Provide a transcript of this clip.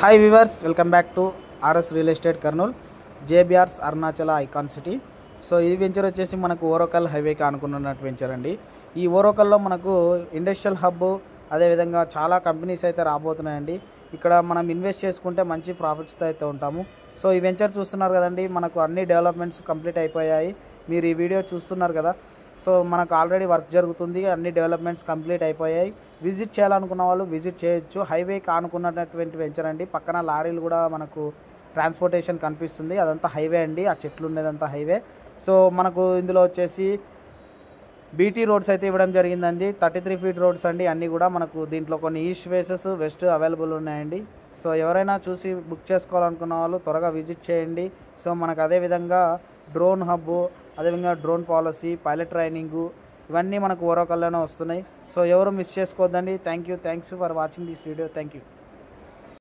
Hi viewers, welcome back to RS real estate Kurnool, JBR's Arunachala icon city. So ఈ venture వచ్చేసి మనకు ఓరోకల్ హైవేకి ఆనుకున్నటువంటి venture అండి. ఈ ఓరోకల్లో మనకు ఇండస్ట్రియల్ హబ్, అదేవిధంగా చాలా కంపెనీస్ అయితే రాబోతున్నాయండి. ఇక్కడ మనం ఇన్వెస్ట్ చేసుకుంటే మంచి ప్రాఫిట్స్తో అయితే ఉంటాము. సో ఈ వెంచర్ చూస్తున్నారు కదండి, మనకు అన్ని డెవలప్మెంట్స్ కంప్లీట్ అయిపోయాయి. మీరు ఈ వీడియో చూస్తున్నారు కదా. సో మనకు ఆల్రెడీ వర్క్ జరుగుతుంది, అన్ని డెవలప్మెంట్స్ కంప్లీట్ అయిపోయాయి. విజిట్ చేయాలనుకున్న వాళ్ళు విజిట్ చేయొచ్చు. హైవేకి ఆనుకున్నటువంటి వెంచర్ అండి. పక్కన లారీలు కూడా మనకు ట్రాన్స్పోర్టేషన్ కనిపిస్తుంది, అదంతా హైవే అండి. ఆ చెట్లు ఉండేదంతా హైవే. సో మనకు ఇందులో వచ్చేసి బీటీ రోడ్స్ అయితే ఇవ్వడం జరిగిందండి. 33 ఫీట్ రోడ్స్ అండి అన్నీ కూడా. మనకు దీంట్లో కొన్ని ఈస్ట్ ఫేసెస్, వెస్ట్ అవైలబుల్ ఉన్నాయండి. సో ఎవరైనా చూసి బుక్ చేసుకోవాలనుకున్న వాళ్ళు త్వరగా విజిట్ చేయండి. సో మనకు అదేవిధంగా డ్రోన్ హబ్బు, అదేవిధంగా డ్రోన్ పాలసీ, పైలట్ ట్రైనింగు, ఇవన్నీ మనకు ఓరోకల్లోనే వస్తున్నాయి. సో ఎవరు మిస్ చేసుకోవద్దండి. Thanks for watching this video. Thank you.